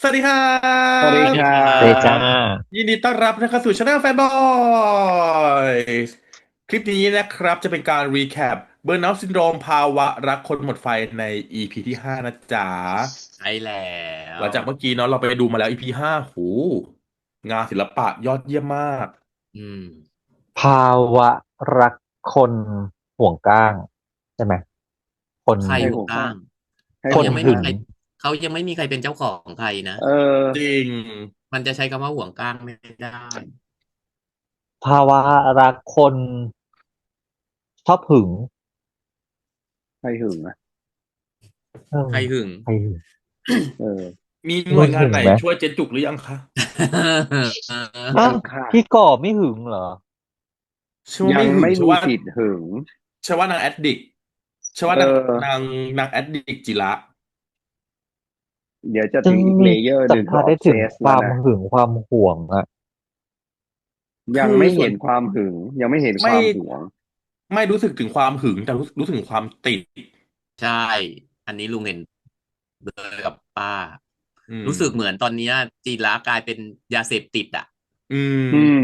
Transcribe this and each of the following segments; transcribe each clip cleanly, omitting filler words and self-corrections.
สวัสดีครัสวัสดีครับเลยจ้าบยินดีต้อนรับนะครับสู่ช anel แฟนบอยคลิปนี้นะครับจะเป็นการรีแคปเบิร์นเอาท์ซินโดรมภาวะรักคนหมดไฟใน EP ที่5นะจ๊ะใช่แล้วหลังจากเมื่อกี้เนาะเราไปดูมาแล้ว EP 5หูงานศิลปะยอดเยี่ยมมากอืมภาวะรักคนห่วงก้างใช่ไหมคนใครโหหัวก้างโหคนหึงเขายังไม่มีใครเขายังไม่มีใครเป็นเจ้าของใครนะจริงมันจะใช้คำว่าห่วงก้างไม่ได้ภาวะรักคนชอบหึงใครหึงอ่ะเออใครหึง ใครหึงเออมีหน่นุ่วยงานไหนนหึงไหมช่วยเจ๊จุกหรือยังคะ อ้าวยังค่ะพี่ก่อไม่หึงเหรอฉันว่ายังไม่หึงไม่มีสิทธิ์หึงฉันว่านางแอดดิกฉันว่าเอนางอนางนางแอดดิกจิระ เดี๋ยวจะจึงถึงอีกมีเลเยอร์หสัมนึ่งคือออฟเซผัสได้ถึงสแล้วนะความหึงความห่วงอะคือยังไม่ส่วนเห็นความหึงยังไม่เห็นคไม่วามหวงไม่รู้สึกถึงความหึงแต่รู้สึกถึงความติดใช่อันนี้ลุงเห็นด้วยกับป้าอืมรู้สึกเหมือนตอนเนี้ยจีระกลายเป็นยาเสพติดอ่ะอืมอืม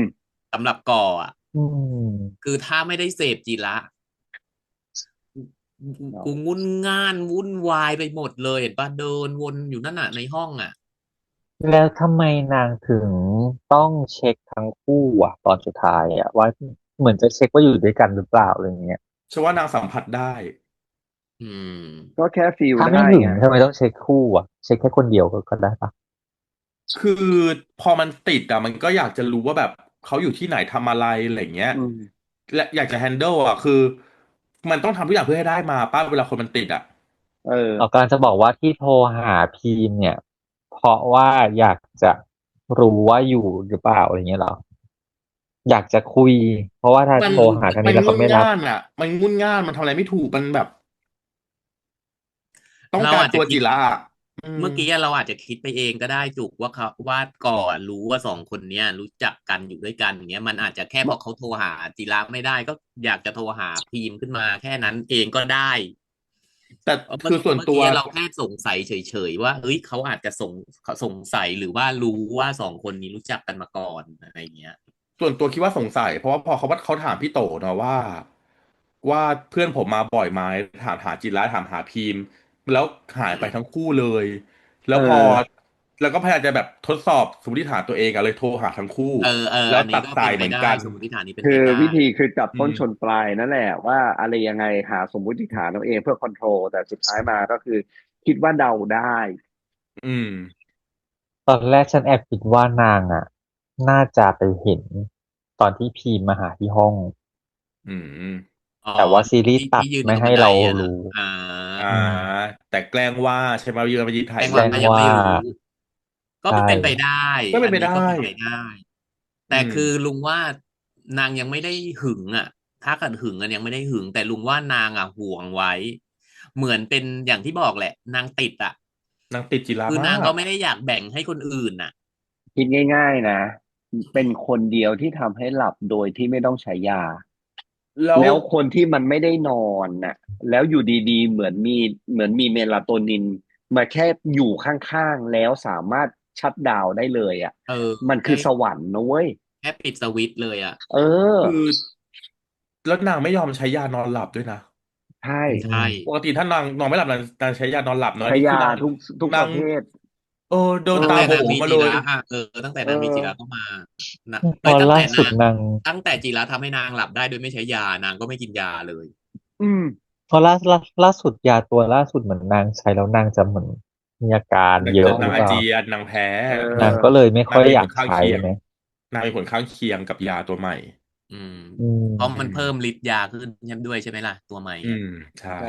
สำหรับก่ออ่ะอืมคือถ้าไม่ได้เสพจีระกูงุ่นง่านวุ่นวายไปหมดเลยเห็นป่ะเดินวนอยู่นั่นน่ะในห้องอ่ะ แล้วทำไมนางถึงต้องเช็คทั้งคู่อะตอนสุดท้ายอะว่าเหมือนจะเช็คว่าอยู่ด้วยกันหรือเปล่าอะไรอย่างเงี้ย ฉันว่านางสัมผัสได้อืมก็แค่ฟีลถ้าไม่ได้ไงหึงทำไมต้องเช็คคู่อ่ะเช็คแค่คนเดียวก็ได้ปะคือพอมันติดอ่ะมันก็อยากจะรู้ว่าแบบเขาอยู่ที่ไหนทำอะไรอะไรเงี้ยอืมและอยากจะแฮนเดิลอ่ะคือมันต้องทำทุกอย่างเพื่อให้ได้มาป้าเวลาคนมันติดอ่ะเออเรากำลังจะบอกว่าที่โทรหาพีมเนี่ยเพราะว่าอยากจะรู้ว่าอยู่หรือเปล่าอะไรเงี้ยเหรออยากจะคุยเพราะว่าถ้ามันโทรหาทางนี้แล้วมันงุ่นเขาไม่รับง่านอ่ะมันงุ่นง่านมันทำอะไรไม่ถูกมันแบบต้องเราการอาจจะคิดตัวจิระอะอืม เมื่อกี้เราอาจจะคิดไปเองก็ได้จุกว่าเขาว่าก่อนรู้ว่าสองคนเนี้ยรู้จักกันอยู่ด้วยกันอย่างเงี้ยมันอาจจะแค่พอเขาโทรหาจิระไม่ได้ก็อยากจะโทรหาพีมขึ้นมาแค่นั้นเองก็ได้แต่เออเมื่อคือส่วนตัวเมื่อกี้เราแค่สงสัยเฉยๆว่าเฮ้ยเขาอาจจะสงสัยหรือว่ารู้ว่าสองคนนี้รู้จักกันมาก่อนอะไรเงี้ยคิดว่าสงสัยเพราะว่าพอเขาถามพี่โตเนาะว่าเพื่อนผมมาบ่อยไหมถามหาจิระถามหาพีมแล้วหายไปทั้งคู่เลยแล้เอวพออแล้วก็พยายามจะแบบทดสอบสมมติฐานตัวเองอะเลยโทรหาทั้งคู่แล้วอันนี้ก็ตัดสายเป็นไปได้เหมือนกันสมมติฐานนี้เป็นคือไปได้วิธีคือจับอืมต้นชนปลายนั่นแหละว่าอะไรยังไงหาสมมุติฐานเอาเองเพื่อคอนโทรลแต่สุดท้ายมาก็คือคิดว่าเดาได้อืมตอนแรกฉันแอบคิดว่านางอ่ะน่าจะไปเห็นตอนที่พีมมาหาที่ห้องอืมอ๋อแต่ว่าซีรีส์ตัดที่ยืนอยู่ตรงบันไดไม่ให้เราอะนะรู้อ่าอ่าอืมแต่แกล้งว่าใช่ไหมยืนมายืนถ่ายรูแจ้งว่าแจ้งว่ายังไม่รู้ก็ใช่เป็นไปได้อันนี้ก็เป็นไปได้ก็เป็นไปได้อืแต่มคือลุงว่านางยังไม่ได้หึงอ่ะถ้าเกิดหึงกันยังไม่ได้หึงแต่ลุงว่านางอ่ะห่วงไว้เหมือนเป็นอย่างที่บอกแหละนางติดอ่ะนางติดจิระคือมากนางก็ไม่ได้อยากแบ่งให้คนอื่นอ่ะคิดง่ายๆนะเป็นคนเดียวที่ทำให้หลับโดยที่ไม่ต้องใช้ยา แล้วแล้วคนที่มันไม่ได้นอนน่ะแล้วอยู่ดีๆเหมือนมีเมลาโทนินมาแค่อยู่ข้างๆแล้วสามารถชัตดาวน์ได้เลยอ่ะเออมันคืแค่อสวรรค์นะเว้ยแค่ปิดสวิตช์เลยอ่ะเอคืออแล้วนางไม่ยอมใช้ยานอนหลับด้วยนะ ใช่อืใช่ปกติถ้านางนอนไม่หลับนางใช้ยานอนหลับเนอะอันใช้ยานี้คือนางทุกนางประเภทเออเดิเอนตาโบตั้งแต่นางมีจิระมาเลยอ่ะตั้งแต่อเอนางมีจิระก็อมานะพอล่าตั้งแต่นางสุดนาง ตั้งแต่จิระทำให้นางหลับได้โดยไม่ใช้ยานางก็ไม่กินยาเลย อืมเพราะล่าสุดยาตัวล่าสุดเหมือนนางใช้แล้วนางจะเหมือนมีอาการเยนางจะอะหรือเปล่านางอาเจียนนางแพ้เอนางนางก็อเลยไม่ค่อยอยากนางมีผลข้างใช้เคียงไหมนางมีผลข้างเคียงกับยาตัวใหม่อืมอืเพราะอืมันมเพิ่มฤทธิ์ยาขึ้นด้วยใช่ไหมล่ะตัวใหม่อ่ะอืมใช่ใช่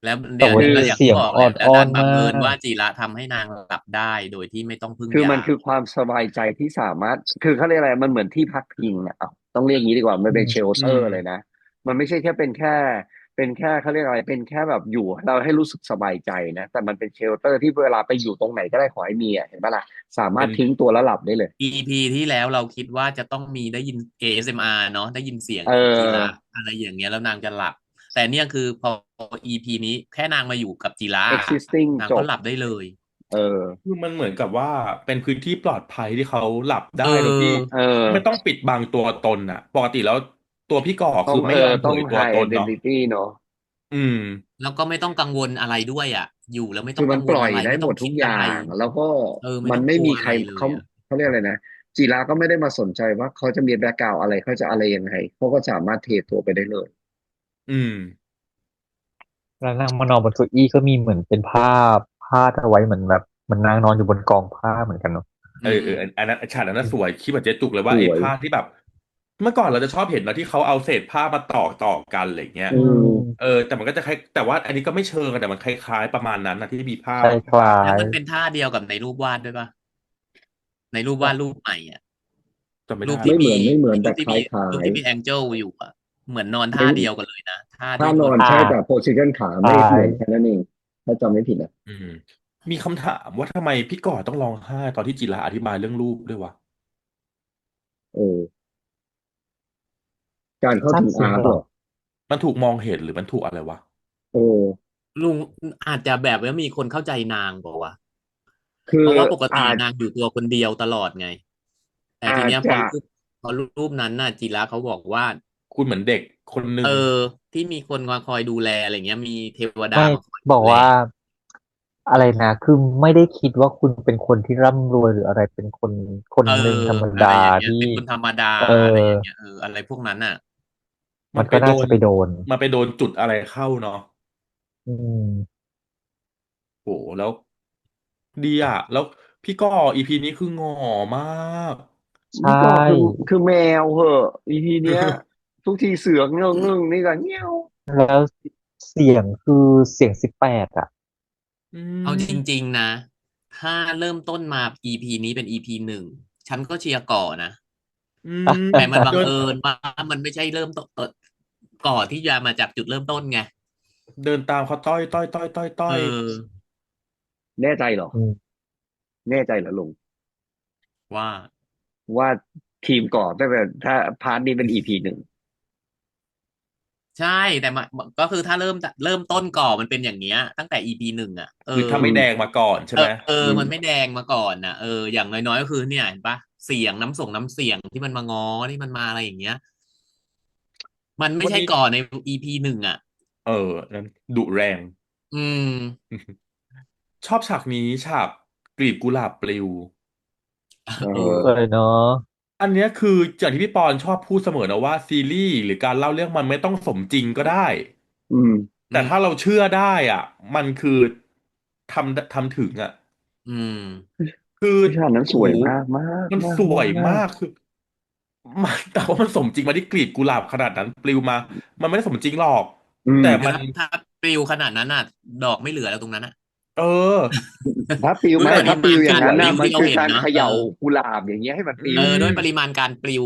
แล้วแต่วันคือเนี่ยแล้วอย่างนี้เสียงที่บอกแหละแล้วอ่อนๆมาดันบังเอิญว่ากจิระทำให้นางหลับได้โดยที่ไม่ต้องพึ่งคือยามันคือความสบายใจที่สามารถคือเขาเรียกอะไรมันเหมือนที่พักพิงอ่ะเอาต้องเรียกงี้ดีกว่ามันเป็นเชลอืเตอร์เลยมนะมันไม่ใช่แค่เป็นแค่เขาเรียกอะไรเป็นแค่แบบอยู่เราให้รู้สึกสบายใจนะแต่มันเป็นเชลเตอร์ที่เวลาไปอยู่ตรงไหนก็ได้ขอให้มีอ่ะเห็นปะล่ะสามารเป็นถทิ้งตัวแล้วหลับได้เลย EP ที่แล้วเราคิดว่าจะต้องมีได้ยิน ASMR เนาะได้ยินเสียงเจิระออ อะไรอย่างเงี้ยแล้วนางจะหลับแต่เนี่ยคือพอ EP นี้แค่นางมาอยู่กับจิระ existing นางจบก็หลับได้เลย เออคือมันเหมือนกับว่าเป็นพื้นที่ปลอดภัยที่เขาหลับเอได้โดยที่อเออไม่ต้องปิดบังตัวตนอ่ะปกติแล้วตัวพี่ก่อคือไม่ยอมเผต้อง ยตัวต high นเนาะ identity เนอะอืมแล้วก็ไม่ต้องกังวลอะไรด้วยอ่ะอยู่แล้วไม่คือต้องกังวลมันปล่อยอะไรไม่ต้องได้หมดทุคิดอะไรกอย่างแล้วก็ไม่มันต้องกลัวอะไรไม่มีใครเขาเลยอ่ะเขาเรียกอะไรนะจีราก็ไม่ได้มาสนใจว่าเขาจะมีแบ็กกราวอะไรเขาจะอะไรยังไงเขาก็สามารถเทตัวไปได้เลยอืมแล้วนางมานอนบนเก้าอี้ก็มีเหมือนเป็นผ้าผ้าเอาไว้เหมือนแบบเหมันนางนอนอยู่บนกองผ้าเหมือนกันเนาะอืมอันนั้นฉากนั้นน่ะสวยคิดแบบเจ๊ตุกเลยว่าไอ้สวยผ้าที่แบบเมื่อก่อนเราจะชอบเห็นเนอะที่เขาเอาเศษผ้ามาต่อกันอะไรเงี้ยอือืมแต่มันก็จะคล้ายแต่ว่าอันนี้ก็ไม่เชิงอะแต่มันคล้ายๆประมาณนั้นนะที่มีผ้าคล้าแล้วยมันเป็นท่าเดียวกับในรูปวาดด้วยป่ะในรูปวาดรูปใหม่อ่ะจำไม่รูปที่มีได้แล้วไม่เหมือนแต่คลรูปที่มี้ายรูปที่มีแองเจิลอยู่อ่ะเหมือนนอนท่าเดียวๆกันเลยนะท่าถ้าที่นอนๆนอนใช่แต่โพสิชันขาคล้าไม่เหมืยอนแค่นั้นเองถ้าจำไม่ผิดนะอืมมีคำถามว่าทำไมพี่ก่อต้องร้องไห้ตอนที่จิระอธิบายเรื่องรูปด้วยวะเออการเข้าซาบถึงซึ้งเหรออาร์ตเหรอมันถูกมองเห็นหรือมันถูกอะไรวะเออลุงอาจจะแบบว่ามีคนเข้าใจนางบอกว่าคือเพราะว่าปกติอาจนางอยู่ตัวคนเดียวตลอดไงแต่ทีเนี้ยอาจจะพอรูปนั้นน่ะจิระเขาบอกว่า คุณเหมือนเด็กคนหนึ่เอองที่มีคนมาคอยดูแลอะไรเงี้ยมีเทวดาไม่มาคอยดูแลบอกว่าอะไรนะคือไม่ได้คิดว่าคุณเป็นคนที่ร่ำรวยหรืออะไรเป็นคนคนเออหนึ่งธรรมดาอะไรอย่างเงี้ยที่เป็นคนธรรมดาเอออะไรอย่างเงี้ยอะไรพวกนั้นน่ะมันก็น่าจะมันไปโดนไปโดนมันไปโดนจุดอะไรเข้าเนาะอืมโหแล้วดีอ่ะแล้วพี่ก็อีพีนี้คือหง่อมาก ใชนี่ก็คือ่คือแมวเหอะอีพีเนี้ยทุกทีเสือกเงื้องงนี่ก็เงี้ยว แล้วเสียงคือเสียง18อ่ะ อืเอาจมริงๆนะถ้าเริ่มต้นมา EP นี้เป็น EP หนึ่งฉันก็เชียร์ก่อนะอืมแต่มันบัเดินงเอิญว่ามันไม่ใช่เริ่มต้นก่อที่จะมาจากจุดเริ่มต้นไงเดินตามเขาต้เออยอแน่ใจเหรออืมแน่ใจเหรอลุงว่าว่าทีมก่อนตั้งแต่ถ้าพาร์ทนี้เป็นอีพีหนึ่งใช่แต่มาก็คือถ้าเริ่มต้นก่อมันเป็นอย่างเงี้ยตั้งแต่ EP หนึ่งอ่ะคือถ้าไม่แดงมาก่อนใช่ไหมอืมมันไม่แดงมาก่อนนะอย่างน้อยๆก็คือเนี่ยเห็นปะเสียงน้ำเสียงที่มันมาง้อที่มันมาอะไรอย่างเงี้ยมันไม่วันนี้ใช่ก่อนใน EP หนึ่งอ่ะเออนั้นดุแรง อืม ชอบฉากนี้ฉากกลีบกุหลาบปลิวเอเอสอวยอเนาะอันเนี้ยคืออย่างที่พี่ปอนชอบพูดเสมอนะว่าซีรีส์หรือการเล่าเรื่องมันไม่ต้องสมจริงก็ได้อืมอืมแต่ถ้าเราเชื่อได้อ่ะมันคือทำถึงอ่ะอืมคือวิชานั้นโอ้โหสวยมากมากมันมากสวยมากมากมากคือมันแต่ว่ามันสมจริงมาที่กลีบกุหลาบขนาดนั้นปลิวมามันไม่ได้สมจริงหรอกอืมแต่มันถ้าปลิวขนาดนั้นน่ะดอกไม่เหลือแล้วตรงนั้นอ่ะ เออ ถ้าปิวด้วยไม่แต่มันปริมาณอย่างการปลินั้นนะวที่เราเห็นมันคือการนะเขย่ากุหลาบอย่างเงี้ยให้มันอืปิวด้วยปริมมาณการปลิว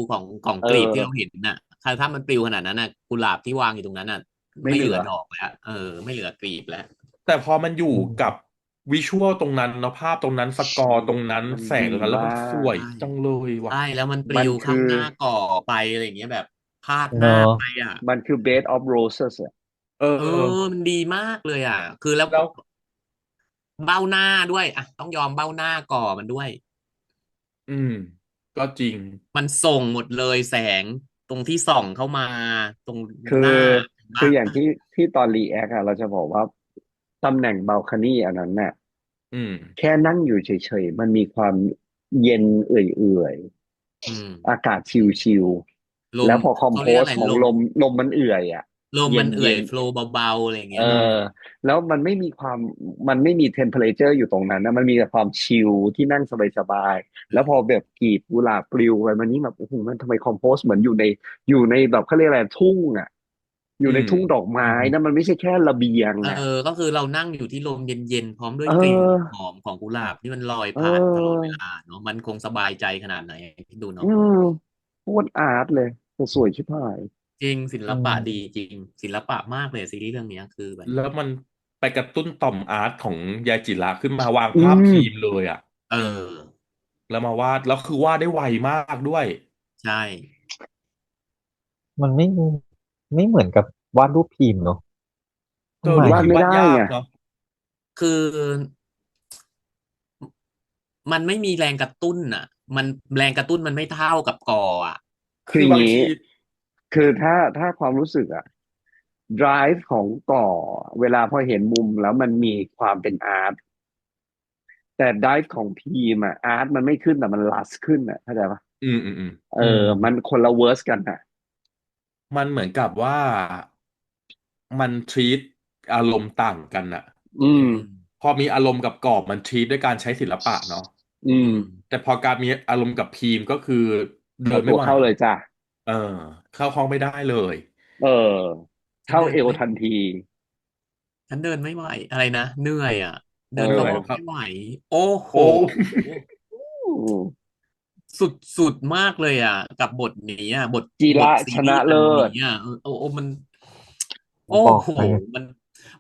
ของเอกลีบที่เราอเห็นน่ะถ้ามันปลิวขนาดนั้นน่ะกุหลาบที่วางอยู่ตรงนั้นน่ะไม่เหลือไม่เหลือดอกแล้วไม่เหลือกลีบแล้วแต่พอมันอยู่อืกับมวิชวลตรงนั้นเนาะภาพตรงนั้นสกอร์ตรงนั้นมันแสงตดีรงนั้นแล้วมันมาสวยกใช่จังเลยว่ะใช่แล้วมันปลิมันวเข้าคือหน้าก่อไปอะไรอย่างเงี้ยแบบพาดหน้าเนาะไปอ่ะมันคือ bed of roses อะเออมันดีมากเลยอ่ะคือแล้วแล้วเบ้าหน้าด้วยอ่ะต้องยอมเบ้าหน้าก่อมันด้วยอืมก็จริงมันส่งหมดเลยแสงตรงที่ส่องเข้ามาตรงคือหน้าเห็นปะอย่างที่ตอนรีแอคอะเราจะบอกว่าตำแหน่งบัลคานี่อันนั้นน่ะอืมแค่นั่งอยู่เฉยๆมันมีความเย็นเอื่อยอืม ๆอากาศชิลลมๆแล้วพอคอมโพเขาเรียกอะไรสของลมมันเอื่อยอ่ะลมเย็มันเอื่อยนเย็นโฟลว์เบาๆอะไรอย่างเออเงี้ยเนาะแล้วมันไม่มีความมันไม่มีเทมเพลเจอร์อยู่ตรงนั้นนะมันมีแต่ความชิลที่นั่งสบายๆแล้วพอแบบกลีบกุหลาบปลิวไปมันนี่แบบโอ้โหมันทำไมคอมโพสเหมือนอยู่ในแบบเขาเรียกอะไรทุ่งอ่ะอยู่อืมในทุ่งดอกไม้อืมนะมันไม่ใช่แค่ระเบียงอ่ะก็คือเรานั่งอยู่ที่ลมเย็นๆพร้อมด้วยเอกลิ่นหออมของกุหลาบที่มันลอยเผ่านตลอดเวออลาเนาะมันคงสบายใจขนาดไหนคิดดูอืเนาะมโคตรอาร์ตเลยแต่สวยชิบหายจริงศิลอืปะดีมจริงศิลปะมากเลยซีรีส์เรื่องเนี้ยคือแบบแล้วมันไปกระตุ้นต่อมอาร์ตของยายจิระขึ้นมาวางอืภาพมทีมเลยอ่ะเออแล้วมาวาดแล้วคือวาดได้ไวมากด้วยใช่มันไม่เหมือนกับวาดรูปพิมพ์เนาะทำไมรูปวาดไม่พิมพ์วาดยาได้ไงกเนาะคือ มันไม่มีแรงกระตุ้นอ่ะ มันแรงกระตุ้นมันไม่เท่ากับก่ออ่ะ คืออย่างนี้ คือบางที คือถ้าความรู้สึกอะ drive ของก่อเวลาพอเห็นมุมแล้วมันมีความเป็นอาร์ตแต่ drive ของพีมอะอาร์ตมันไม่ขึ้นแต่มันลัสขึ้นอะเข้าใจปะอืมมันคนละเวอร์สกันอะมันเหมือนกับว่ามันทรีตอารมณ์ต่างกันอะอืมอืมพอมีอารมณ์กับกอบมันทรีตด้วยการใช้ศิลปะเนาะอืมอืมแต่พอการมีอารมณ์กับพีมก็คือเดิเอาตัวนไม่ไหวเข้าเลยจ้ะเออเข้าห้องไม่ได้เลยเออเข้าเอวฉันเดินไม่ทันทีฉันเดินไม่ไหวอะไรนะเหนื่อยอ่ะเอเดินเข้าเหนื่อยครับห้องไม่ไหวโอ้โห โอ้ สุดมากเลยอ่ะกับบทนี้อ่ะบทจีระซีชนะเลิรีส์อันนี้ศอ่ะโอ้มันโอ้บอกโหเลยมัน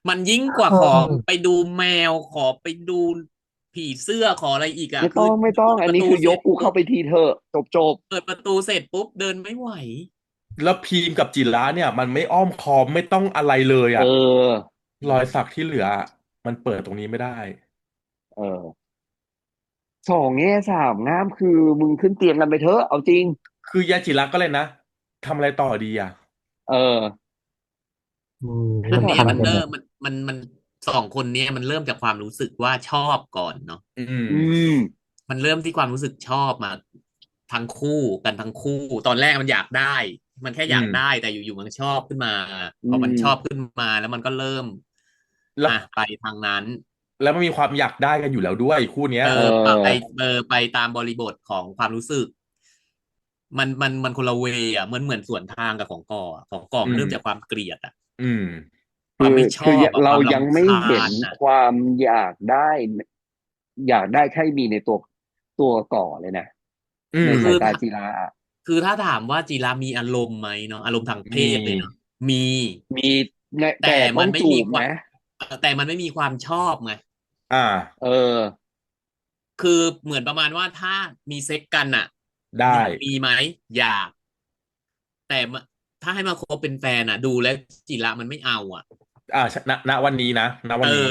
มันยิ่งกว่าเอขอไปอดูแมวขอไปดูผีเสื้อขออะไรอีกอ่ะคือไม่ต้องอันนี้เปิดประตูคือยกกูเข้าเสร็จปุ๊บไปทีเถอะจบเปิดประตูเสร็จปุ๊บเดินไม่ไหวแล้วพีมกับจิระเนี่ยมันไม่อ้อมค้อมไม่ต้องอะไรเลยเออะอรอยสักที่เหลืออะมันเปิดตรงนี้ไม่ได้เออสองแง่สามงามคือมึงขึ้นเตียงกันไปเถอะเอาจริงคือยาจิระก็เลยนะทำอะไรต่อดีอะเอออืมคือแบบมันมันทำกันเนี่ยเริ่มมันสองคนเนี้ยมันเริ่มจากความรู้สึกว่าชอบก่อนเนาะ อืมอืมมันเริ่มที่ความรู้สึกชอบมาทั้งคู่กันทั้งคู่ตอนแรกมันอยากได้มันแค่อืมอยากได้แต่อยู่ๆมันชอบขึ้นมาอืพอมันชอบมขึ้นมาแล้วมันก็เริ่มแล้วไปทางนั้นแล้วมันมีความอยากได้กันอยู่แล้วด้วยคู่เนี้ยเออเไปออไปตามบริบทของความรู้สึกมันคนละเวย์อ่ะเหมือนสวนทางกับของก่ออะของก่ออืมมันเริ่มจากความเกลียดอ่ะอืมความไม่ชอบอ่ะคเราวามยังรำคาไม่เห็นญอ่ะความอยากได้แค่มีในตัวก่อเลยนะอืมในสายตาคือถ้าจีราอะคือถ้าถามว่าจีรามีอารมณ์ไหมเนาะอารมณ์ทางเพมีศเลยเนาะมี มีแต่แต่ต้องมันไม่จูบนะมีความแต่มันไม่มีความชอบไงอ่าเออคือเหมือนประมาณว่าถ้ามีเซ็กกันอ่ะได้อยากมีไหมอยากแต่ถ้าให้มาคบเป็นแฟนอ่ะดูแล้วจิระมันไม่เอาอ่ะณวันนี้นะณเออ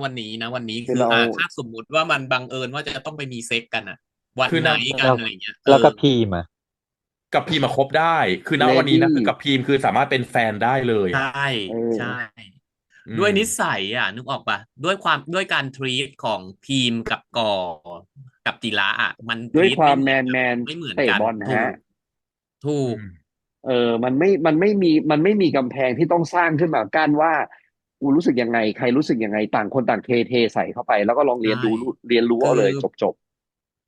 วันนี้นะวันนี้คือคือเราถ้าสมมุติว่ามันบังเอิญว่าจะต้องไปมีเซ็กกันอ่ะวันคือณไหนกัแล้วนอะไรเงี้ยแล้วก็พีมอ่ะกับพีมมาคบได้คือณเลวันนี้นะดี้คือกับพีมคือสามารถเป็นแฟนได้เลยใช่อ่ะเอใช่ออืมด้วยนิสัยอ่ะนึกออกปะด้วยการทรีตของพีมกับก่อกับจิระอ่ะมันทรีตด้วยความไม่เหมือนกันแมนไม่เหมือนกันเตะบอลฮะ ถูกถูกอืมมันไม่มีกำแพงที่ต้องสร้างขึ้นมากั้นว่ากูรู้สึกยังไงใครรู้สึกยังไงต่างคนต่างเทใส่เข้าไปแล้วก็ลองเรียนใช่รู้เรียนรู้คือเอาเลยจบ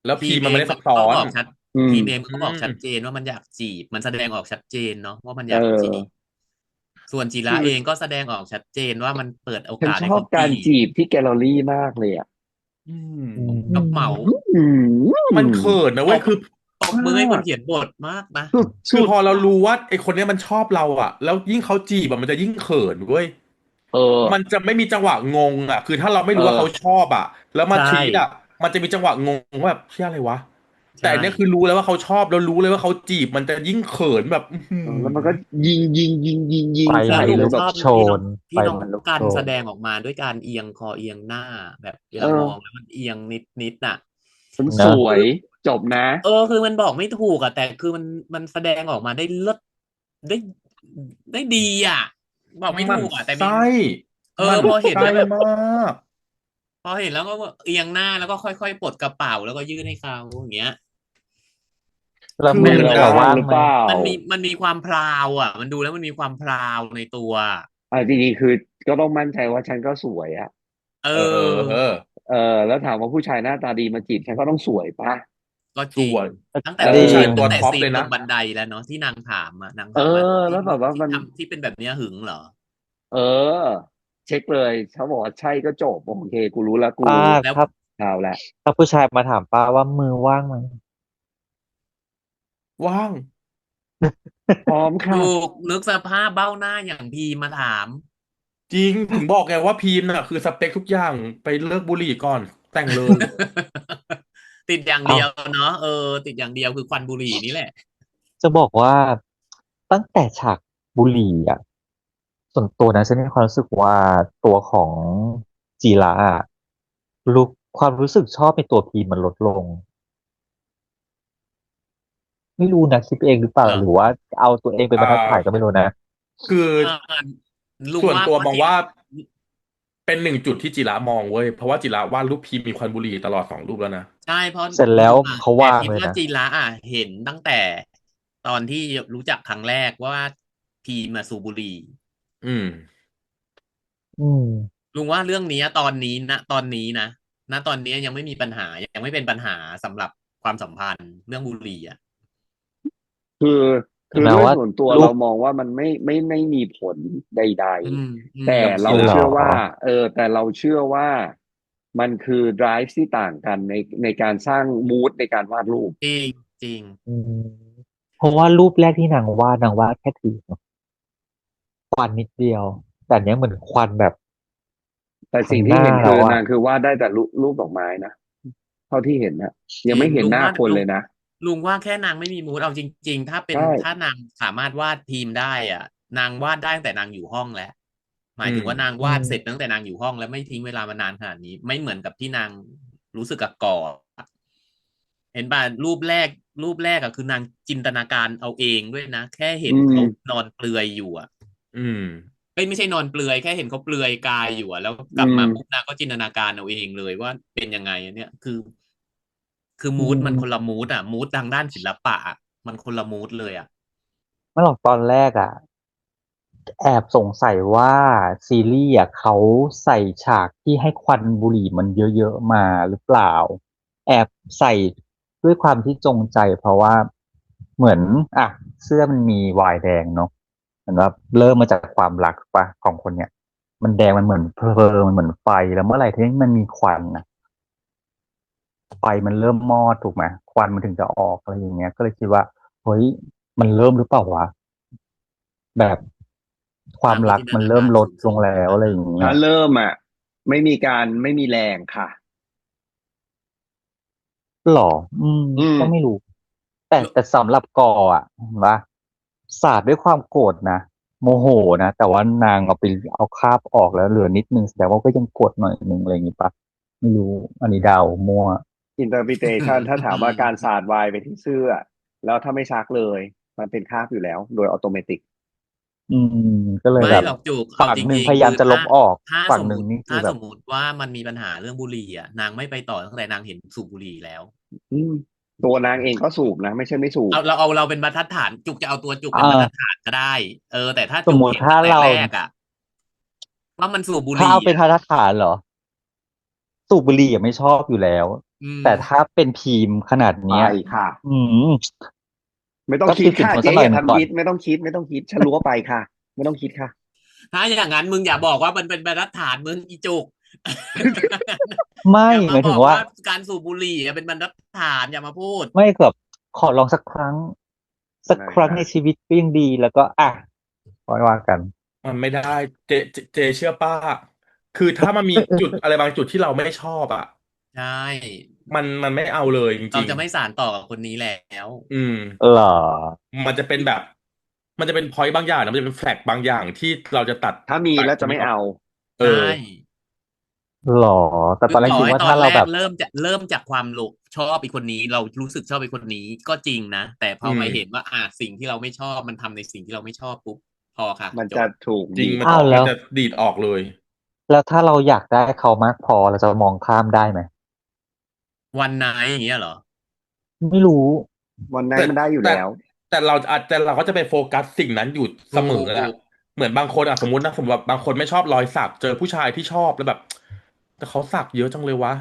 แล้วพีมมันไม่ได้ซัพีมเองมันบซ้อนก็บอกชัดอืมพีมเองมันอืก็บอกชัดเจมนว่ามันอยากจีบมันแสดงออกชัดเจนเนาะว่ามันเออยากจีบอส่วนจิระคือเองก็แสดงออกชัดเจนว่ามันเปิดโอกาสฉันชอบให้เขาจีการจีบบที่แกลเลอรี่มากเลยอ่ะอือืมมก็เหมาอืมันมเขินนะตบเว้ยคือตบมือให้คนเขียนบทมากนะสุดสุดคือพอเรารู้ว่าไอคนเนี้ยมันชอบเราอ่ะแล้วยิ่งเขาจีบอะมันจะยิ่งเขินเว้ยเออมันจะไม่มีจังหวะงงอ่ะคือถ้าเราไม่เอรู้ว่าเขาชออบอ่ะแล้วมาใช่ทรีตอ่ะมันจะมีจังหวะงงว่าแบบเชื่ออะไรวะแต่ใช่อันเนี้ยคือรู้แล้วว่าเขาชอบแล้วรู้เลยว่าเขาจีบมันจะยิ่งเขินแบบแล้วมันก็ยิงไฟแล้วใส่ไหม้ลุกเลยแบบหนูชอบโชที่น้องนไฟที่น้องไหม้ลุกโชกันแสนดงออกมาด้วยการเอียงคอเอียงหน้าแบบเวเอลามองแล้วอมันเอียงนิดน่ะมันสเนอะวยจบนะคือมันบอกไม่ถูกอ่ะแต่คือมันแสดงออกมาได้เลิศได้ได้ดีอ่ะบอกไม่หมั่นถูกอ่ะแต่มีไส้หมั่นพอเห็นไส้แล้วแบบมากพอเห็นแล้วก็เอียงหน้าแล้วก็ค่อยๆปลดกระเป๋าแล้วก็ยื่นให้เขาอย่างเงี้ยแล้วคือมือมันจะเรามึงระว่างว่างไหมหรือเปล่า มันมีความพราวอ่ะมันดูแล้วมันมีความพราวในตัวจริงๆคือก็ต้องมั่นใจว่าฉันก็สวยอ่ะเอเอออเออแล้วถามว่าผู้ชายหน้าตาดีมาจีบฉันก็ต้องสวยป่ะก็จริงสวยตั้งแต่จริแล้วผู้ชายงตัวท็อปซีเลยนะนตรงบันไดแล้วเนาะที่นางถามอ่ะนางเออถามว่าที่แล้วแบบว่ามันที่เป็นแบบเนี้ยหึงเหรอเออเช็คเลยเขาบอกว่าใช่ก็จบโอเคกูรู้แล้วกูป้าแล้วถ้าเอาแหละถ้าผู้ชายมาถามป้าว่ามือว่างไหม ว่าง พร้อมค่ะถูกนึกสภาพเบ้าหน้าอย่างพีมาถาม จริงถึงบอกไงว่าพีมน่ะคือสเปคทุกอย่างไปเลิกบุหรี่ก่อนแต่งเลย ติดอย่างเอาเดียวเนาะติดอย่างเดียวคือควันบุหรี่นี่แหละจะบอกว่าตั้งแต่ฉากบุหรี่อ่ะส่วนตัวนะฉันมีความรู้สึกว่าตัวของจีระอะลุก ความรู้สึกชอบในตัวพีมันลดลง ไม่รู้นะคิดเองหรือเปล่า เหรอ หรือว่าเอาตัวเองเป็นบรรทัดฐานก็ไม่รู้นะ คือ อ่าลุง ส่วน ว่า ตัว เพ ม ราะ อง เห็น ว่าเป็นหนึ่งจุดที่จิระมองเว้ยเพราะว่าจิระวาดรูปพีมีควันบุหรี่ตลอด2 รูปแล้วนะ ใช่เพราะ เสร็จแล้ว ลุงอะ เขา แอบ วาง คิด เลย ว่า นะ จีระอ่ะเห็นตั้งแต่ตอนที่รู้จักครั้งแรกว่าพีมาสูบบุหรี่ อืม อืม ลุงว่าเรื่องนี้ตอนนี้นะตอนนี้นะณตอนนี้ยังไม่มีปัญหายังไม่เป็นปัญหาสำหรับความสัมพันธ์เรื่องบุหรี่อ่ะ คือคือ แม้ ด้วย ว่า ส่วนตัว รู เรา ป มองว่ามันไม่มีผลใด อืม ๆ แต่ กับ เรา จิระ เชื่อ เหรอ ว่า แต่เราเชื่อว่ามันคือ drive ที่ต่างกันในการสร้าง mood ในการวาดรูป จริงจริง อืมเพราะว่ารูปแรกที่นางวาดแค่ถือควันนิดเดียว แต่อันเนี้ยเหมือนควันแบบ แต่ ทั้ สิ่ ง ง ห ที่ น้า เห็น แล้ คื ว อ อะ นางคือวาดได้แต่รูปดอกไม้นะ เท่าที่เห็นนะ จ ยัง ริ ไม่ ง เห็น ลุง หน้า ว่า คน ลุ เล ง ยนะ ลุงว่าแค่นางไม่มีมูดเอาจริง ๆ ถ้าเป็น ใช่ ถ้านางสามารถวาดทีมได้อ่ะ นางวาดได้ตั้งแต่นางอยู่ห้องแล้ว หมา อื ยถึ ม งว่านาง อื วาด ม เสร็จตั้งแต่นางอยู่ห้องแล้วไม่ทิ้งเวลามานานขนาดนี้ ไม่เหมือนกับที่นางรู้สึกกับก่อ เห็นป่ะรูปแรกอะคือนางจินตนาการเอาเองด้วยนะ แค่เห็ อื นเขา ม นอนเปลือยอยู่อะ อืม ไม่ใช่นอนเปลือยแค่เห็นเขาเปลือยกายอยู่อะแล้ว อื กลับมาม ปุ๊บนางก็จินตนาการเอาเองเลยว่าเป็นยังไงอันเนี้ยคือ อื มูดมันค ม นละมูดอะมูดทางด้านศิลปะอะมันคนละมูดเลยอะ ไม่หรอกตอนแรกอะแอบสงสัยว่าซีรีส์อะเขาใส่ฉากที่ให้ควันบุหรี่มันเยอะๆมาหรือเปล่า แอบใส่ด้วยความที่จงใจ เพราะว่าเหมือนอ่ะเสื้อมันมีวายแดงเนาะเหมือนว่าเริ่มมาจากความรักปะของคนเนี้ยมันแดงมันเหมือนเพลิงมันเหมือนไฟแล้วเมื่อไหร่ที่มันมีควันนะไฟมันเริ่มมอดถูกไหมควันมันถึงจะออกอะไรอย่างเงี้ยก็เลยคิดว่าเฮ้ยมันเริ่มหรือเปล่าวะแบบควาน าม ม ก็ รัก จินต มัน นา เริ่ กาม ร ลด สู ล ง งแล้ว ๆ อะไร นะ อย่างเงี้ ถ้าย เริ่มอะไม่มีแรงค่ะ หรอ อืม อืม ก็ไม่รู้ แต่สำหรับกออ่ะเห็นปะสาดด้วยความโกรธนะโมโหนะแต่ว่านางเอาคราบออกแล้วเหลือนิดนึงแสดงว่าก็ยังโกรธหน่อยนึงอะไรอย่างงี้ปะไม่รู้อันนี้เดามั่ว interpretation ถ้าถามว่าการสาดไวน์ไปที่เสื้อ แล้วถ้าไม่ซักเลย มันเป็นคราบอยู่แล้ว โดยอัตโนมัติ อืม ก็เลย ไม่ แบบ หรอกจุกเอา ฝั่ง จ หนึ่ง ริง พยา ๆ ยาม คือ จะลบออก ถ้า ฝั่ ส ง ม ห ม นึ่ง ติ นี่คื ถ้า อแบ ส บ มมติว่ามันมีปัญหาเรื่องบุหรี่อ่ะนางไม่ไปต่อตั้งแต่นางเห็นสูบบุหรี่แล้ว อืมตัวนางเองก็สูบนะ ไม่ใช่ไม่สูบ เราเป็นบรรทัดฐานจุกจะเอาตัวจุก อ่า เป็นบรรทัดฐานก็ได้ แต่ถ้า ส จุ ม ก มุติ เห็น ถ้า ตั้งแต่ เรา แรกอ่ะว่ามันสูบบุห ถ้า รี่ เอาเป็น อ่ะ ทาฐานเหรอ สูบบุหรี่อะไม่ชอบอยู่แล้ว อืม แต่ถ้าเป็นพีมขนาด ไป เนี้ย ค่ะ อืม ไม่ต้อง ก็ คิ คื ด อฝืน ค่ะ ทน เจ๊ สักหน่ อ อย ย่า หนึ่งก่อน ทำคิดไม่ต้องคิดฉันรู้ว่าไปค่ะ ไม่ต้องคิดค่ะ ถ้าอย่างนั้นมึงอย่าบอกว่ามันเป็นบรรทัดฐานมึงอีจุก ไม่ อย่า ห มา มาย บ ถึ อง ก ว่า ว่าการสูบบุหรี่อะเป็นบรรทัดฐานอย่ามาพูด ไม่แบบขอลองสักครั้ง สัก ได้ ครั้ง ค่ะ ในชีวิตก็ยังดีแล้วก็อ่ะค่อยว่ากัน มันไม่ได้เจเชื่อป้า คือถ้ามันมีจุด อะไรบางจุดที่เราไม่ชอบอ่ะ ใช่ มันไม่เอาเลยจ เรา ริง จะไม่สานต่อกับคนนี้แล้ว ๆ อืม เหรอ มันจะเป็นแบบ มันจะเป็นพอยต์บางอย่างนะมันจะเป็นแฟลกบางอย่างที่เราจะตัด ถ้ามีแล้วจะไม่เอา เอ ใช่ อ หรอ แต่ คื ตอนแรก ต่อ คิด ให้ ว่า ตอ ถ้าน เรา แร แบ ก บ เริ่มจากความหลงชอบอีกคนนี้ เรารู้สึกชอบอีกคนนี้ก็จริงนะแต่พอ อืม มาเห็นว่าสิ่งที่เราไม่ชอบมันทำในสิ่งที่เราไม่ชอบปุ๊บพอค่ะ มัน จ จะ บ ถูก จริง ดีด มัน อ อ้า อ ว ก แล้ว จะดีดออกเลย แล้วถ้าเราอยากได้เขามากพอเราจะมองข้ามได้ไหม วันไนท์อย่างเงี้ยเหรอ ไม่รู้ วันไหน แต่ มันได้อยู่ แต่ แล้ว แต่เราก็จะไปโฟกัสสิ่งนั้นอยู่เสมอ ถู อะ ก เหมือนบางคนอะสมมติแบบบางคนไม่ชอบรอยสักเจอผู้ชายที่ชอบแล้วแบบ แต่เขาสักเยอะจังเลยวะ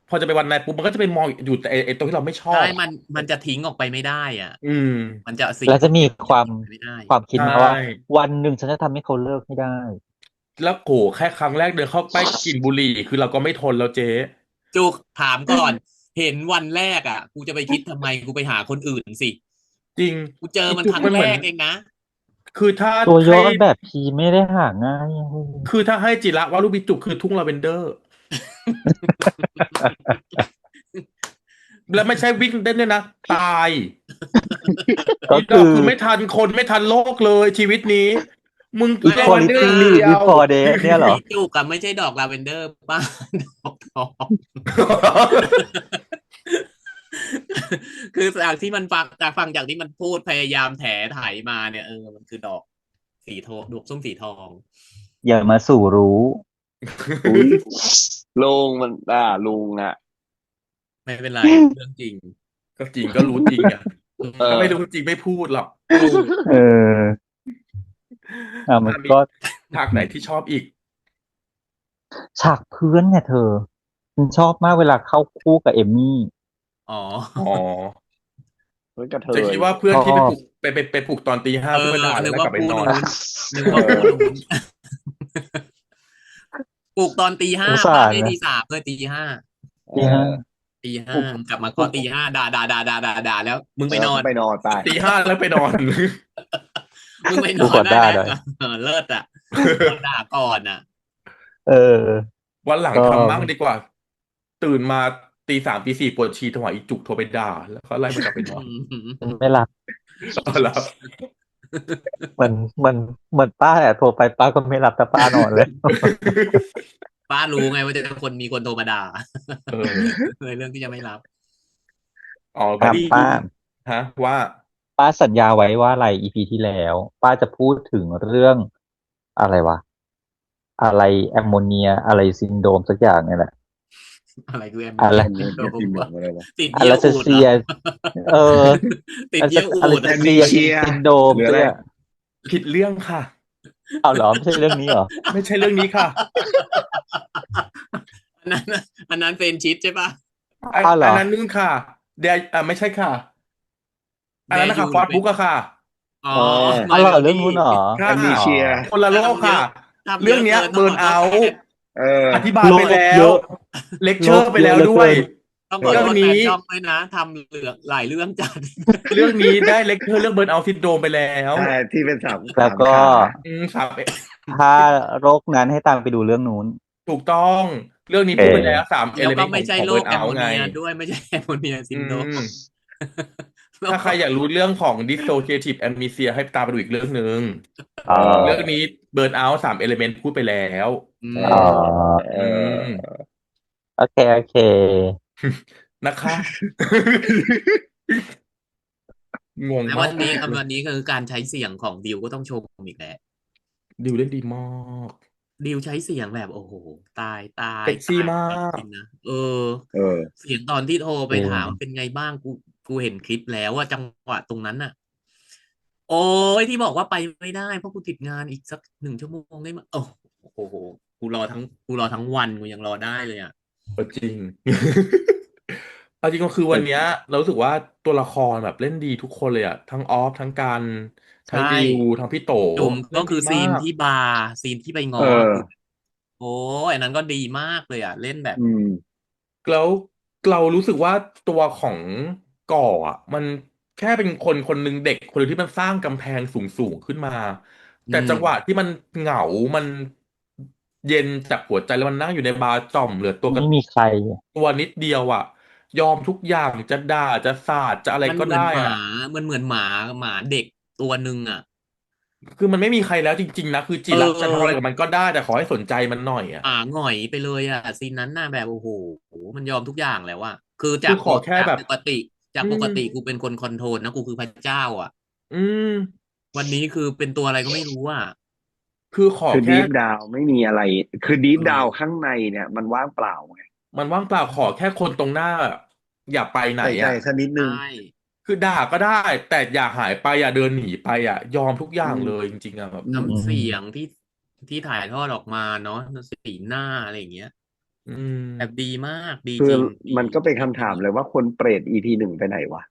พอจะไปวันไหนปุ๊บมันก็จะไปมองอยู่แต่ไอ้ตัวที่เราไม่ชอ ใช่ บอะ มันจะทิ้งออกไปไม่ได้อ่ะ อืม มันจะสิ่ง แล้วจะมีความ ทิ้งไปไม่ได้ ความคิด ใช่ ไหมว่า วันหนึ่งฉันจะทำให้เขาเลิกให้ได้ แล้วโหแค่ครั้งแรกเดินเข้าไปกลิ่นบุหรี่คือเราก็ไม่ทนแล้วเจ๊ จุกถามก่อน เห็นวันแรกอ่ะ กูจะไปคิดทำไมกูไปหาคนอื่นสิ จริง กูเจอมัน จุ ครั้ง มัน แร เหมือน กเองนะ คือถ้า ตัวย ให้ อดแบบพีไม่ได้หาง่าย คือถ้าให้จิระวาดรูปบิจุคือทุ่งลาเวนเดอร์ แล้วไม่ใช่วิ่งเต้นด้วยนะ ตาย ก็ อีด คือ อก คือไม่ทันคนไม่ทันโลกเลยชีวิตนี้ มึง ไม่ ลาเวนเดอร์ equality เดียว before death เนี่ยเหรอ อีจุกอะไม่ใช่ดอกลาเวนเดอร์ป้า ดอก อง คือจากฟังจากที่มันพูดพยายามแถไถมาเนี่ยมันคือดอกสีทองดอกส้มสีทอง อย่ามาสู่รู้ อุ้ยลุงมันลุงอ่ะ ไม่เป็นไรเรื่องจริง ก็จริงก็รู้จริงอ่ะ เออ ถ้าไม่รู้จริงไม่พูดหรอก เออมันก็ ฉากไหนที่ชอบอีก ฉากเพื่อนเนี่ยเธอฉันชอบมากเวลาเข้าคู่กับเอมมี่ อ๋อ อ๋อ เฮ้ยกระเท จะ ย คิดว่าเพื่อน ชอบ ที่ไปปลุกตอนตีห้าเพื่อมาด่า นึ แล้ว ก ก ว่า ลับไป คู่ นอน นู้นนึกว่าคู่นู้นปลุกตอนตีห้า สงสาร บ้านไม่ นะ ตีสามเลยตีห้า ตีห้า ตีห้ากลับมาก็ตีห้าด่าแล้ว มึงไปนอน ไปนอนไป ตีห้าแล้วไปนอน มึงไปน กู อน ขอ ได้ ด่า แล้ว หน่อย เลิศอ่ะด่าก่อนอ่ะ เออ วันหลัง ก็ ทำมั่งดีกว่า ตื่นมาตีสามตีสี่ปวดฉี่โทรหาอีจุกโทรไปด่า แล้วก็ไล่มันกลับไปนอน ไม่รับ เอาแล้ว เหมือนป้าแหละโทรไปป้าก็ไม่รับแต่ป้านอนเลย ป้ารู้ไงว่าจะมีคนโทรมาด่า เออ เลยเรื่องที่จะไม่รับ อ๋อ ครั ดี ป้า ฮะว่า ป้าสัญญาไว้ว่าอะไรอีพีที่แล้ว ป้าจะพูดถึงเรื่องอะไรวะ อะไรแอมโมเนียอะไรซินโดรมสักอย่างเนี่ยแหละ อะไรคือแอม อะไร อันนี้เป็นทีมแบบอะไรวะ ติด อะ เยี่ ไร ยว เซ อูด เซีย เหรอ ติดเยี่ยว อะไร อูด เซ อะ เซีย เชีย ซินโดรม หรืออะไร เนี่ย ผิดเรื่องค่ะ เอาเหรอไม่ใช่เรื่องนี้เหรอ ไม่ใช่เรื่องนี้ค่ะ อันนั้นเฟรนชิดใช่ปะ อ้าวเหรอ อันนั้นนู่นค่ะเดยไม่ใช่ค่ะ อันนั้นนะคะ There you ฟอสบุ๊กอะค่ะ อ๋อ อ้าวเหรอเรื่องนู้นเหรอ ค่ะ แอมนิเชีย คนละโลกค่ะ ทำเยอะ เรื่องเนี้ย กิน เบิร์นเอา เออ อธิบายไปแล้ โล ว กเยอะ เลคเชอร์ไปแล้วด้วย ต้องขอ เรื่ โท อง ษ นี้ แฟนช่องด้วยนะทำเหลือหลายเรื่องจัด เรื่องนี้ได้เลคเชอร์เรื่องเบิร์นเอาซินโดรมไปแล้ว ใช่ที่เป็นสาม แล้วก็ ครับ ถ้าโรคนั้นให้ตามไปดูเรื่องนู้น ถูกต้อง เรื่องนี้พูดไปแล้ว3 เอ แล้ว ลิเม ก็ นต์ข ไม่ อง ใช่ ของ โร เบิ ค ร์น แอม เอา โม ไง เนียด้วยไม่ใช่แอมโมเนียซินโดรม อืม ถ้าใครอยากรู้เรื่องของ dissociative amnesia ให้ตามไปดูอีกเรื่องหนึ่ง อ๋อ เรื่องนี้เบิร์นเอา3 เอลิเมนต์พูดไปแล้ว อ๋อ อืม โอเค โอเค นะคะ งง แต่ มา วั ก นนี้คือการใช้เสียงของดิวก็ต้องชมอีกแล้ว ดิวเล่นดีมาก ดิวใช้เสียงแบบโอ้โหตาย เซ็กซี่มาก จริงนะเออ เสียงตอนที่โทรไป จริง ถามเป็นไงบ้างกูเห็นคลิปแล้วว่าจังหวะตรงนั้นน่ะ โอ้ยที่บอกว่าไปไม่ได้เพราะกูติดงานอีกสัก1 ชั่วโมงได้มั้ยโอ้โหกูรอทั้งวันกูยังรอได้เลยอ่ะ จริง เอาจริงก็คือวันเนี้ย เรารู้สึกว่าตัวละครแบบเล่นดีทุกคนเลยอะทั้งออฟทั้งการทั้ง ใช่ ดิวทั้งพี่โต จุ่ม เล่ ก็ น คื ดี อซีน มาก ที่บาร์ซีนที่ไปง้อ เออ โอ้ยอันนั้นก็ดีมากเลยอ่ะ เล่นแบบ อืม แล้วเรารู้สึกว่าตัวของก่ออ่ะ มันแค่เป็นคนคนหนึ่งเด็กคนหนึ่งที่มันสร้างกำแพงสูงขึ้นมา แต่ อืม จังหวะที่มันเหงา มันเย็นจากหัวใจแล้วมันนั่งอยู่ในบาร์จ่อมเหลือตัวกับ ไม่มีใคร ตัวนิดเดียวอ่ะ ยอมทุกอย่างจะด่าจะสาดจะอะไร มัน ก็ เหมือน ได้ หมา อ่ะ มันเหมือนหมาเด็กตัวหนึ่งอ่ะ คือมันไม่มีใครแล้วจริงๆนะคือจิรักจะทำอะไรกับมันก็ได้แต่ขอให้สนใจมันหน่อยอ่ะ หงอยไปเลยอ่ะซีนนั้นน่ะแบบโอ้โหมันยอมทุกอย่างแล้วอ่ะคือ คื จาก อขอแค่แบบ ปกติจาก อืม ปกติกูเป็นคนคอนโทรลนะกูคือพระเจ้าอ่ะ อืม วันนี้คือเป็นตัวอะไรก็ไม่รู้อ่ะ คือขอ คือ แค่ ดีฟดาวไม่มีอะไร คือดีฟ เออ ดาวข้างในเนี่ย มันว่างเปล่าไง มันว่างเปล่าขอแค่คนตรงหน้า อย่าไปไหน ใส่ใจ อ่ะ สักนิดนึง ใช่ คือด่าก็ได้ แต่อย่าหายไปอย่าเดินหนีไปอ่ะ ยอมทุกอย่าง อืม เลยจริงๆอ่ะแบบ น้ำเสียงที่ถ่ายทอดออกมาเนาะสีหน้าอะไรอย่างเงี้ย อืม แบบดีมากดี คื จ อ ริงดี มันก็เป็นคำถามเลยว่าคนเปรต EP 1ไปไหนวะ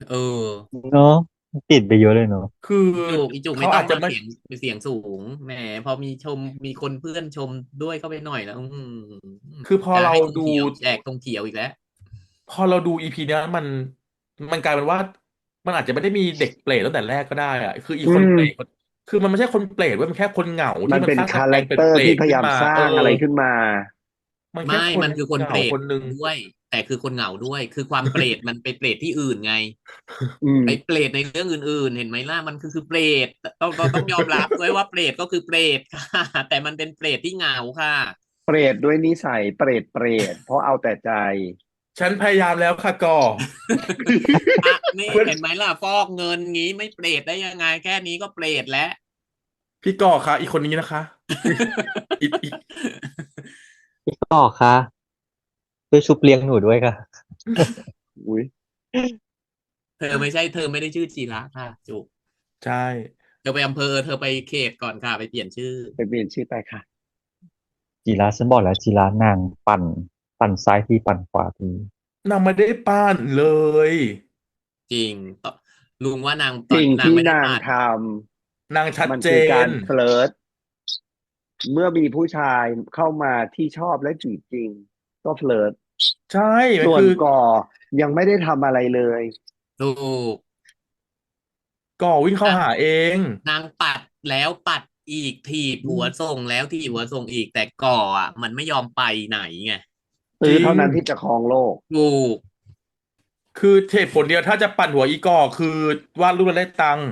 เออ เนาะติดไปเยอะเลยเนาะ คือ อีจุกไม่ เขา ต้อ อาง จจะ มา ไม่ เสียงสูงแหมพอมีคนเพื่อนชมด้วยเข้าไปหน่อยแล้วคือพอ จะ เรา ให้ตรง ดู เขียวแจกตรงเขียวอีกแล้ว พอเราดูอีพีเนี้ยมันกลายเป็นว่า มันอาจจะไม่ได้มีเด็กเปรตตั้งแต่แรกก็ได้อ่ะคืออี อื คน ม เปรตคือมันไม่ใช่คนเปรตเว้ยมันแค่คนเหงา มัน ที่มัน เป็น สร้าง คาก ำแพ แรง คเตอร์ เป็นเปร ที่ ต พยายาม ขึ้นมา สร้าง เออ อะไรขึ้นมา มันแค่ ไม่ คน มันคือคน เห เป งาร ต คนหนึ่ง ด้วย แต่คือคนเหงาด้วย คือความเปรตมันไปเปรตที่อื่นไง อืม ไปเปรตในเรื่องอื่นๆ เห็นไหมล่ะมันคือเปรตต้องยอมรับด้วยว่าเปรตก็คือเปรตค่ะ แต่มันเป็นเปรตที่เหงาค่ะ เปรตด้วยนิสัยเปรตเพราะเอาแต่ใจ ฉันพยายามแล้วค่ะก่อ อ่ะนี่ เพื่อน เห็นไหมล่ะฟอกเงินงี้ไม่เปรตได้ยังไงแค่นี้ก็เปรตแล้ว พี่ก่อค่ะอีกคนนี้นะคะอีก พี่ต่อคะช่วยชุบเลี้ยงหนูด้วยค่ะ อุ้ย เธอไม่ได้ชื่อจีระค่ะจุก ใช่ เธอไปอำเภอเธอไปเขตก่อนค่ะไปเปลี่ยนชื่อ ไปเปลี่ยนชื่อไปค่ะ จีราฉันบอกแล้วจีรานางปั่นซ้ายทีปั่นขวาที นางไม่ได้ป้านเลย จริงต่อลุงว่านางตอนสิ่งนางที่ไม่ได้นางปั่น ทนางชัำมันดเจคือการน เฟลิร์ตเมื่อมีผู้ชายเข้ามาที่ชอบและจีบจริงก็เฟลิร์ตใช่มันส่วนคือก่อยังไม่ได้ทำอะไรเลย ถูกก่อวิ่งเข้าอ่ะหาเอง นางปัดแล้วปัดอีกถีบหัวส่งแล้วถีบหัวส่งอีกแต่ก่ออ่ะมันไม่ยอมไปไหนไงจซื้อริง เท่านั้นที่จะครองโลก ถูก คือเหตุผลเดียวถ้าจะปั่นหัวอีก่อคือวาดรูปแล้วได้ตังค์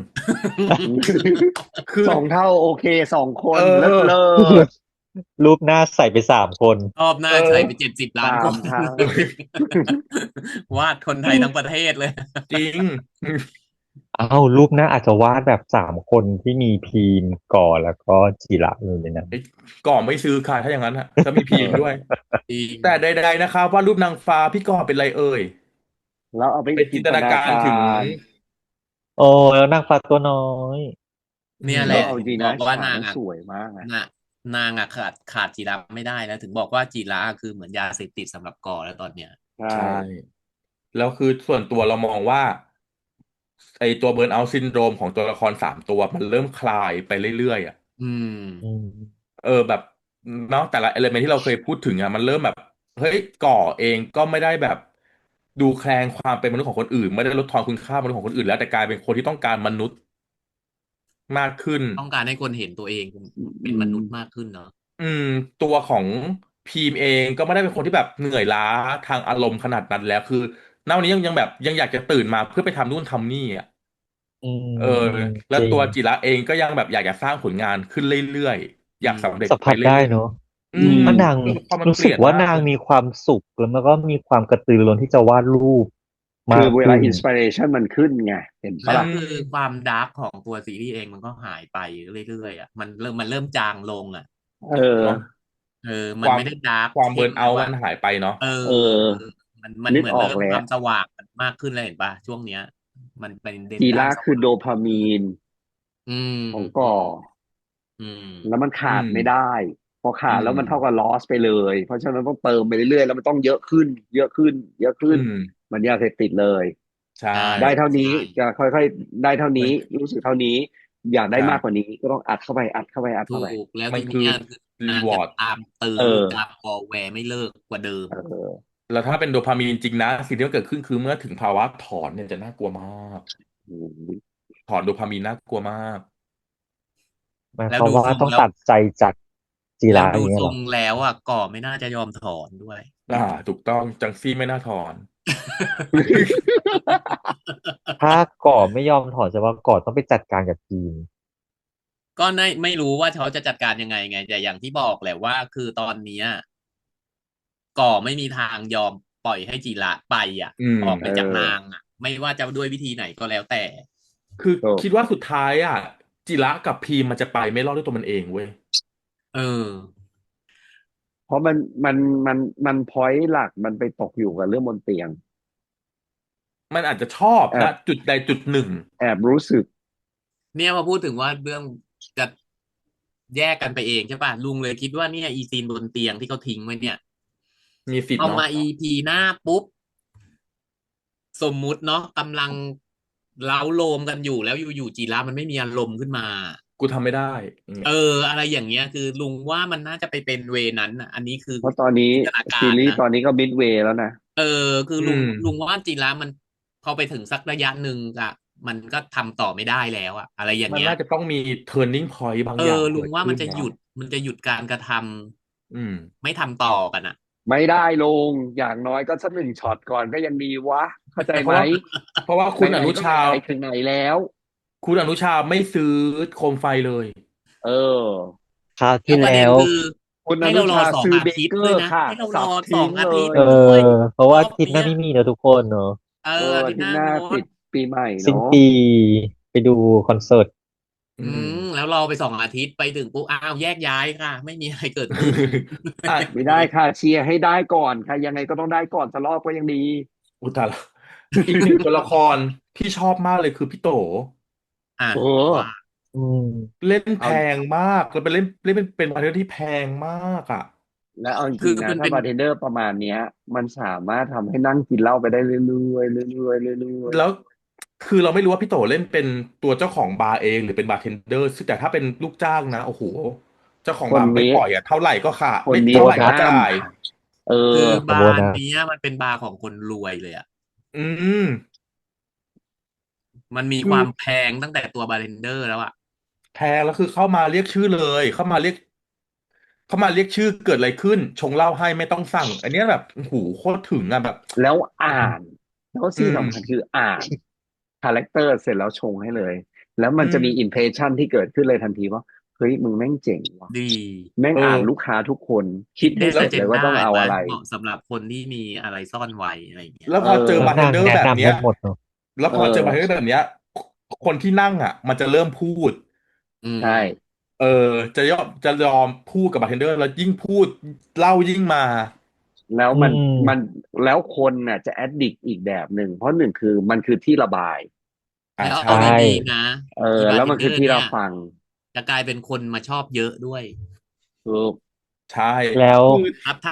คือ สองเท่าโอเคสองคเอนเลิศเลิอ ศ รูปหน้าใส่ไป3 คนรอบหน้าเออ ใช้ไป70 ล้านค ตาม น ทาง วาดคนไทยทั้งประเทศเลย จริง อ้าวรูปหน้าอาจจะวาดแบบ3 คนที่มีพีมก่อแล้วก็จีระเลยในนั้น ไอ้ก่อไม่ซื้อค่ะถ้าอย่างนั้นอะถ้ามีพีมด้วย จริง แต่ใดๆนะครับว่าดรูปนางฟ้าพี่ก่อเป็นไรเอ่ยแล้วเอาไปเป็นจินตนาจินตนาการถึง การ โอ้แล้วนางฟ้าตัวน้อย เนี่ยแหแล้วละเอาจริงนะถึงบอกว่าฉากนั้นนางอ่ะสวยมากนะน่ะนางอ่ะขาดจีระไม่ได้แล้วถึงบอกว่าจีระคือเหมือนยาเสพติดสำหรับก่อแล้วตอนเนี้ยใช่ใช่แล้วคือส่วนตัวเรามองว่าไอตัวเบิร์นเอาท์ซินโดรมของตัวละคร3 ตัวมันเริ่มคลายไปเรื่อยๆอ่ะอืมอืมแบบเนาะแต่ละเอลเมนที่เราเคยพูดถึงอ่ะมันเริ่มแบบเฮ้ยก่อเองก็ไม่ได้แบบดูแคลนความเป็นมนุษย์ของคนอื่นไม่ได้ลดทอนคุณค่ามนุษย์ของคนอื่นแล้วแต่กลายเป็นคนที่ต้องการมนุษย์มากขึ้น ต้องการให้คนเห็นตัวเองเป็นอืมมนุษย์มากขึ้นเนาะอืมตัวของพีมเองก็ไม่ได้เป็นคนที่แบบเหนื่อยล้าทางอารมณ์ขนาดนั้นแล้วคือณวันนี้ยังแบบยังอยากจะตื่นมาเพื่อไปทำนู่นทำนี่อ่ะอืมเอออืมแล้วจริงตัวจิระเองก็ยังแบบอยากจะสร้างผลงานขึ้นเรื่อยๆอยากอืมสำเร็จสัมผัสไปเรื่อยได้เนอะๆอืมว่านางพอมันรู้เปลี่ยนสึกว่านางมากเลยมีความสุขแล้วมันก็มีความกระตือรือร้นที่จะวาดรูปคือเวลามากขึ้นอินสปิเรชันมันขึ้นไงเห็นอืปะล่ะแล้วคือมความดาร์กของตัวซีรีส์เองมันก็หายไปเรื่อยๆอ่ะมันเริ่มจางลงอ่ะเออเนาะเออความมันไม่ได้ดาร์กความเบิเข้ร์นเอาท์มัมแล้วอ่ะนหายไปเนาะเออเออมันนึกเหมือนเริ่มออกแล้วความสว่างมากขึ้นเลยเห็นปะช่วงเนี้ยมันเป็นจีด้านระคือโดสว่างพามีนอืมของอืก่อมอืมแล้วมันอืขาดมไม่ได้พออืขาดแล้วมมันเท่ากับลอสไปเลยเพราะฉะนั้นต้องเติมไปเรื่อยๆแล้วมันต้องเยอะขึ้นเยอะขึ้นเยอะขึ้นอืมเหมันยาเสพติดเลยใช่ใช่ได้เท่านี้ใช่จะค่อยๆได้เท่ามันนี้รู้สึกเท่านี้อยากได้ใช่มากกว่านี้ก็ต้องอัดเข้าไปอัดเข้าไปอัดถูเข้าไปกแล้วทีมันคือเนี้ยคือนางจะรีวอร์ด ตามตื้อเออตามวอลแวร์ไม่เลิกกว่าเดิมเออแล้วถ้าเป็นโดพามีนจริงนะสิ่งที่มันเกิดขึ้นคือเมื่อถึงภาวะถอนเนี่ยจะน่ากลัวมากอืมถอนโดพามีนน่ากลัวมากหมายแล้วดูความว่าทรงแล้วต้องตัดใจจากจีแล้วระอย่างเงี้ยเหรอ ดูทรงแล้วอ่ะก่อไม่น่าจะยอมถอนด้วย ถูกต้องจังซี่ไม่น่าถอน ถ้าก่อไม่ยอมถอนจะว่าก่อต้องไปจัดการกับทีมก็ไม่รู้ว่าเขาจะจัดการยังไงไงแต่อย่างที่บอกแหละว่าคือตอนเนี้ยก่อไม่มีทางยอมปล่อยให้จีระไปอ่ะอืมออกเอไปจากนางออ่ะไม่ว่าจะด้วยวิธีไหนก็แล้วแต่คือถูกคิดว่าสุดท้ายจิระกับพีมมันจะไปไม่รอดด้วยตัวมันเองเว้ยเออเพราะมันมันมันพอยต์หลักมันไปตกอยู่กับเรื่องบนเตียงมันอาจจะชอบแอบนะจุดใดจุดหนึ่งแอบรู้สึกเนี่ยพอพูดถึงว่าเรื่องจะแยกกันไปเองใช่ป่ะลุงเลยคิดว่าเนี่ยอีซีนบนเตียงที่เขาทิ้งไว้เนี่ยมีสิทธิ์เนาะเอามาอีพีหน้าปุ๊บสมมุติเนาะกำลังเล้าโลมกันอยู่แล้วอยู่จีระมันไม่มีอารมณ์ขึ้นมา กูทำไม่ได้อย่างเงี้เอยออะไรอย่างเงี้ยคือลุงว่ามันน่าจะไปเป็นเวนั้นอ่ะอันนี้คือเพราะตอนนี้จินตนาการนะซีรีส์ตอนนี้ก็มิดเวย์แล้วนะเออคืออืลุงมลุงว่าจริงแล้วมันพอไปถึงสักระยะหนึ่งอะมันก็ทำต่อไม่ได้แล้วอะอะไรอย่างมันเงี้ยน่าจะต้องมี turning point บางเออย่างอลุงว่าเกิดขึ้นนะมันจะหยุดการกระทอืมำไม่ทำต่อกันอ่ะ ไม่ได้ลงอย่างน้อยก็สักหนึ่งช็อตก่อนก็ยังดีวะเข้าใจไหมเพราะว่าเพราะว่าคุณอไหนๆก็นุชาไหนๆถึงไหนแล้วคุณอนุชาไม่ซื้อโคมไฟเลยเออคราวแล้วประเด็ที่แล้วนคือ คุณอให้เรารอนุชาสองอาซื้อเบเกทิตย์ด้วยนะอร์ค่ะให้เรารอสับสอทิ้งเลงอาทิตยเอย์ด้วยอเพราะรว่าอบเนี้ยอาทิตย์หน้าไม่มีนะทุกคนเนอะอาอาทิตย์หน้าทิตย์หน้างปิดดปีใหม่สิ้นเนาะปีไปดูคอนเสิร์ตอือืม แล้วรอไป2 อาทิตย์ไปถึงปุ๊บอ้าวแยกย้ายค่ะไม่มีอะไรเกิดขึ้น อ่ะ ไม่ได้ค่ะเชียร์ให้ได้ก่อนค่ะยังไงก็ต้องได้ก่อนสักรอบก็ยังดี อุยตายละอีกหนึ่งตัวละครที่ชอบมากเลยคือพี่โตอ่ะโอ้ว่าอืมเล่นแพเอางมากแล้วเป็นพาร์ทเนอร์ที่แพงมากอ่ะแล้วเอาจคืริงๆนะถ้าอมันเป็นบาร์เทนเดอร์ประมาณเนี้ยมันสามารถทำให้นั่งกินเหล้าไปได้เรื่อยๆเรื่อยๆเรื่อยแล้วคือเราไม่รู้ว่าพี่โตเล่นเป็นตัวเจ้าของบาร์เองหรือเป็นบาร์เทนเดอร์ซึ่งแต่ถ้าเป็นลูกจ้างนะโอ้โหเจ้าของบาร์ไม่ๆคนนี้ปล่อยอ่ะเท่าไหร่ก็ขาดคนนี้ไม่เท่าไหร่ก็ห้ามจ่ายเอคืออขโมบาร์ยนะเนี้ยมันเป็นบาร์ของคนรวยเลยอ่ะอืมมันมีคือความแพงตั้งแต่ตัวบาร์เทนเดอร์แล้วอ่ะแพงแล้วคือเข้ามาเรียกชื่อเลยเข้ามาเรียกชื่อเกิดอะไรขึ้นชงเหล้าให้ไม่ต้องสั่งอันเนี้ยแบบโอ้โหโคตรถึงอ่ะแบบแล้วอ่านแล้วอืที่มสำคัญคืออ่านคาแรคเตอร์เสร็จแล้วชงให้เลยแล้วอืมันจะมีอิมมเพรสชันที่เกิดขึ้นเลยทันทีว่าเฮ้ยมึงแม่งเจ๋งว่ะดี แม่งเอออ่านลูกค้าทุกคนคิดให้ hidden เสร็จเลยว่า agenda ต้องเห็นไหมเอาอะไรเหมาะสำหรับคนที่มีอะไรซ่อนไว้อะไรอย่างเงี้ยแล้วเอพอเจอแล้วบาร์เทนเดอร์นางแนะแบบเนี้ยนำได้หมดเนอะเออแล้วพอเจอบาร์เทนเดอร์แบบเนี้ยคนที่นั่งอ่ะมันจะเริ่มพูดอืใช่ มเออจะยอมพูดกับบาร์เทนเดอร์แล้วยิ่งพูดเหล้ายิ่งมาแล้วอืมันมแล้วคนน่ะจะแอดดิกอีกแบบหนึ่งเพราะหนึ่งคือมันคือที่ระบายแล้วใช่เอาใช่ดีๆนะเอออีบาร์เทแล้วมันคือที่นเดอร์เนี่ยรับฟังจะกลายเป็นคนมาชอบเยอะด้วยคือใช่แล้วคือ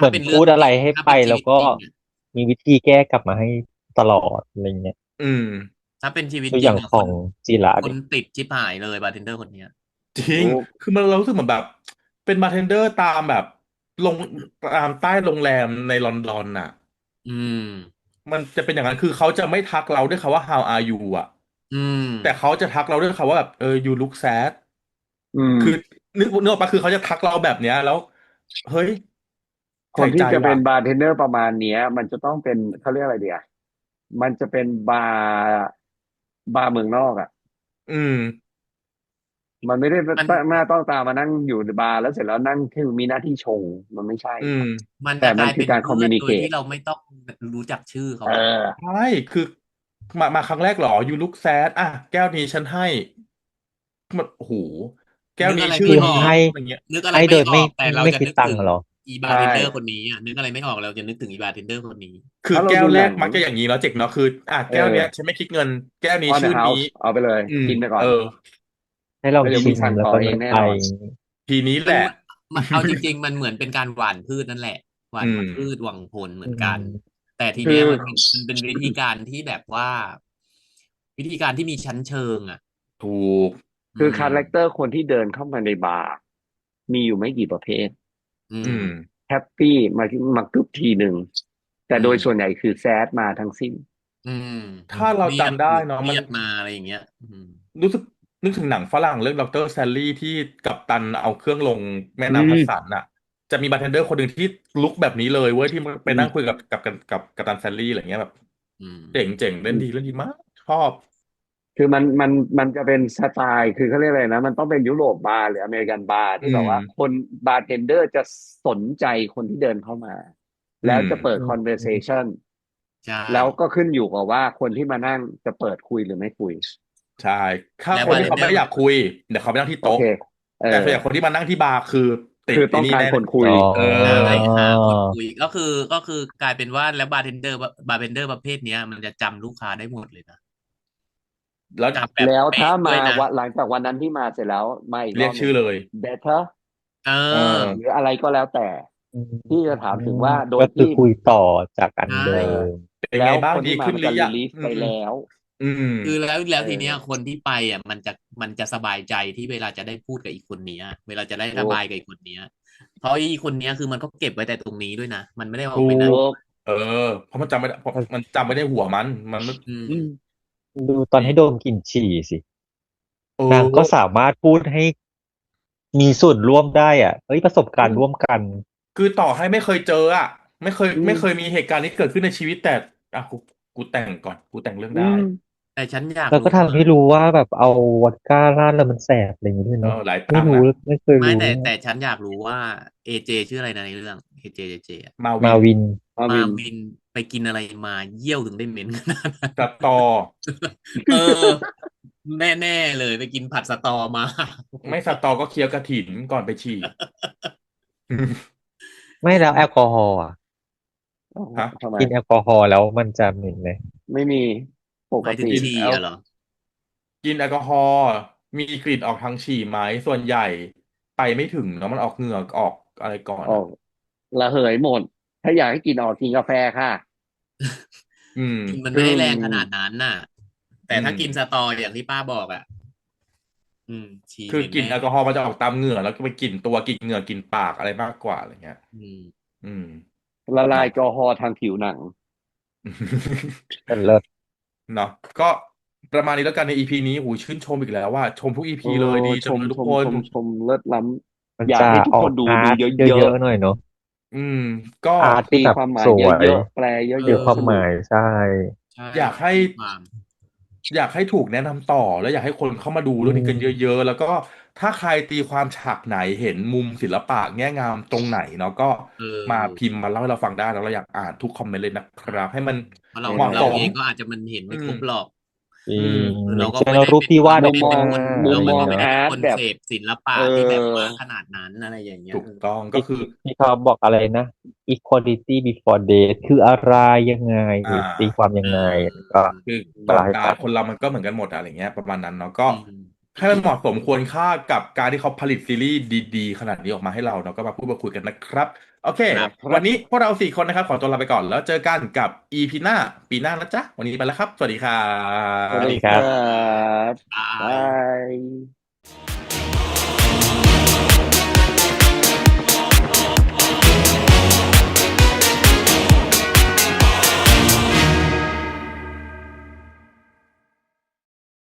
เหมือนถ้าเป็นพูดอะไรเรื่องจริงให้ไปถ้าเป็นชีแล้วก็วิตจริงอ่ะมีวิธีแก้กลับมาให้ตลอดอะไรเงี้ยอืมถ้าเป็นชีวิตตัวจริงอ่ะคนอย่างของจีระคนดิติดชิบหายเลยบาร์เทนเดอร์คนเนี้ยจริงรู้คือมันเรารู้สึกเหมือนแบบเป็นบาร์เทนเดอร์ตามแบบลงตามใต้โรงแรมในลอนดอนน่ะอืมมันจะเป็นอย่างนั้นคือเขาจะไม่ทักเราด้วยคำว่า how are you อ่ะอืมแต่เขาจะทักเราด้วยคำว่าแบบyou look sad อืมคือนึกออกปะคือเขาจะทักเราแบบเนี้ยแล้วเฮ้ยคนที่ใส่ใจว่ะจะเป็นบาร์เทนเดอร์ประมาณเนี้ยมันจะต้องเป็นเขาเรียกอะไรเดียมันจะเป็นบาร์เมืองนอกอ่ะอืมมันไม่ได้มัน ตั้งหน้าต้องตามานั่งอยู่ในบาร์แล้วเสร็จแล้วนั่งแค่มีหน้าที่ชงมันไม่ใช่อืมมันแต่จะกลายเป็นมันคือการคอมเพื่อนโดยมิวนิเคตที่เราไม่ต้องรู้จักชื่อเขาเออะใช่คือมาครั้งแรกเหรอ you look sad อ่ะแก้วนี้ฉันให้มันโอ้โหแก้วนึกอะไรนี้ชื่อนี้ไม่ออกอย่างเงี้ยนึกอะไรให้โดยไม่ไม่ออกแต่เราไม่คิดจะนึกถึงตังค์เหรออีบาใช่ร์เทนเดอร์คนนี้อะนึกอะไรไม่ออกเราจะนึกถึงอีบาร์เทนเดอร์คนนี้คือถ้าเราแก้วแรดูหนังกมักจะอย่างนี้เนาะเจ๊กเนาะคือเอแก้วเนี้ยฉันอ ไม่คิดเงินแก้วนี้ on the ชื่อนี้ house เอาไปเลยอืมกินไปก่อนให้ลองแล้วเดี๋ยวชิมมึงสั่งแล้วต่อเองก็นึกไปแน่นอนทีนี้แหละ มันเอาจริงๆมันเหมือนเป็นการหว่านพืชนั่นแหละห อืว่านมพืชหว่านผลเหมือือนกันมแต่ทีคือเนี้ยมันเป็นวิธีการที่แบบว่าวิธีการที่มีชั้นเชิงอ่ะถูกอืคือมคาแรคเตอร์คนที่เดินเข้ามาในบาร์มีอยู่ไม่กี่ประเภทอืมอืมแฮปปี้มากึบทีหนึ่งแต่อืมโดยส่วนใหญ่คือแซดมาทั้งสิ้นอืมอืมถ้าเราเครียดจำได้อยู่เนาะมัน เครียดมาอะไรอย่างเงี้ยอืมรู้สึกนึกถึงหนังฝรั่งเรื่องด็อกเตอร์แซลลี่ที่กัปตันเอาเครื่องลงแม่อืน้ำฮัดสันมน่ะจะมีบาร์เทนเดอร์คนหนึ่งที่ลุคแบบนี้เลยเว้ยที่ไปนั่งคุยอืมกับกัปตันแซลลี่อะไรเงี้ยแบบอืมเจ๋งเล่นดีมากชอบคือมันจะเป็นสไตล์คือเขาเรียกอะไรนะมันต้องเป็นยุโรปบาร์หรืออเมริกันบาร์อืที่แบบมว่าคนบาร์เทนเดอร์จะสนใจคนที่เดินเข้ามาอืมแล้วจะเปิด อืม conversation ใช่แล้วก็ขึ้นอยู่กับว่าคนที่มานั่งจะเปิดคุยหรือไม่คุยใช่ถ้าแล้วคนที่เขาไม่บาร์เทนเดอร์ได้อยากคุยเดี๋ยวเขาไปนั่งที่โต๊ะโอเคเออแต่ส่วนใหญ่คนที่มานั่งที่บาร์คือติดคือต้องการไอ้นี่แน่คนคุยอ๋อเออใช่หาคนคุยก็คือกลายเป็นว่าแล้วบาร์เทนเดอร์ประเภทเนี้ยมันจะจำลูกค้าได้หมดเลยนะแล้วจำแบบแล้วถ้าเป๊ะด้วมายนะวันหลังจากวันนั้นที่มาเสร็จแล้วมาอีกรเรียอบหนึ่ง กชื่อเลย better เเอออหรืออะไรก็แล้วแต่อืที่จะถามถึงว่าโดก็คือยที่คุยต่อจากอันใช่เดิมเป็นแล้วไงบ้างดีคนที่มามันจะ ขึ้นหรือยัง release อืมไปแล้วอืมคือแล้วเอทีเนี้ยอคนที่ไปอ่ะมันจะสบายใจที่เวลาจะได้พูดกับอีกคนเนี้ยเวลาจะได้ระถูกบายกับอีกคนเนี้ยเพราะอีกคนเนี้ยคือมันก็เก็บไว้แต่ตรงนี้ด้วยนะมันไม่ได้ออถูกไปไหนกถูกเออเพราะมันจำไม่ได้เพราะมันจำไม่ได้หัวมันไม่อืมอืมดูตอนให้โดดีมกลิ่นฉี่สิเอนางก็อสามารถพูดให้มีส่วนร่วมได้อ่ะเฮ้ยประสบการณ์ร่วมกันคือต่อให้ไม่เคยเจออ่ะไม่เคยอืมไม่เคยมีเหตุการณ์นี้เกิดขึ้นในชีวิตแต่อ่ะกูแต่งก่อนกูแต่งเรื่องได้อืม แต่ฉันอยากแล้วก็รู้ว่าทำให้รู้ว่าแบบเอาวอดก้าราดแล้วมันแสบอะไรอย่างงี้ด้วยเนาะหลายไม่รู้ตังค์อ่ะไม่เคยไม่รู้แต่ฉันอยากรู้ว่าเอเจชื่ออะไรนะในเรื่องเอเจเจอะมาวินมาวินมามาวินวินไปกินอะไรมาเยี่ยวถึงได้เหม็นขนาดนั้น สตอ เออแน่ๆเลยไปกินผัดสตอมา ไม่สตอก็เคี้ยวกระถินก่อนไปฉี่ ไม่แล้วแอลกอฮอล์อ่ะฮะทำไมกินแอลกอฮอล์แล้วมันจะเหม็นไหมไม่มีปหกติมายถึงฉี่อะเหรอกินแอลกอฮอล์มีกลิ่นออกทางฉี่ไหมส่วนใหญ่ไปไม่ถึงเนาะมันออกเหงื่อออกอะไรก่อนอ่ะออกระเหยหมดถ้าอยากให้กินออกกินกาแฟค่ะอืมกลินมันอืไม่ได้แรงขนาดมนั้นน่ะแต่อืมถ้ากินสตออย่างที่ป้าบอกอ่ะฉี่คือกลิ่นเหม็นแน่แอลกอฮอล์มันจะออกตามเหงื่อแล้วก็ไปกลิ่นตัวกลิ่นเหงื่อกลิ่นปากอะไรมากกว่าอะไรเงี้ยอืมอืมละลายเนาะ แอลกอฮอล์ทางผิวหนัง เป็นเลิศเนาะก็ประมาณนี้แล้วกันในอีพีนี้หูชื่นชมอีกแล้วว่าชมทุกอีโอ้พีเลยดีชจังเลยทุกคนชมเลิศล้มันำอยากจะให้ทุกออกคนดูอาร์ตเยอะเยอะๆหน่อยเนาะอืมก็อาร์ตๆตีที่แบบความหมายสวยเยอะๆแปลเเอยอะเกี่ยวความๆสนุกหมายใช่ใช่อยากให้ตีความอยากให้ถูกแนะนำต่อแล้วอยากให้คนเข้ามาดูอืเรื่องนี้กันเยมอะๆแล้วก็ถ้าใครตีความฉากไหนเห็นมุมศิลปะแง่งามตรงไหนเนาะก็เอมาอพิมพ์มาเล่าให้เราฟังได้แล้วเราอยากอ่านทุกคอมเมนต์เลยนะครับให้มันเพราะเหมาะสมเราเองก็อาจจะมันเห็นไม่ครอืมบหรอกจริอืมงอย่างเช่นเราก็ไม่ได้รูปที่วาดออกมาเป็นคนมุเรามมองก็ไม่ได้เป็นอาร์ตแบบคนเสพศิลปะเอที่แบบว่าอขนาดนั้นอะไรอย่างเงี้ยถูกต้องก็ที่คือที่เขาบอกอะไรนะ equality before death คืออะไรยังไงอ่ตีความา ยังไงเออก็คือมาก่อนเล่าให้ฟังตายคนเรามันก็เหมือนกันหมดอะไรเงี้ยประมาณนั้นเนาะก็อืมให้มันเหมาะสมควรค่ากับการที่เขาผลิตซีรีส์ดีๆขนาดนี้ออกมาให้เราเนาะก็มาพูดมาคุยกันนะครับโอเคครับวันนี้นะครับพวกเรา4 คนนะครับขอตัวลาไปก่อนแล้วเจอกันกับอีพีหน้าปีหน้านะจ๊ะวันนี้ไปแล้วครับสวัสดีครัสวัสดีครัสวัสดีครับบบบาบายย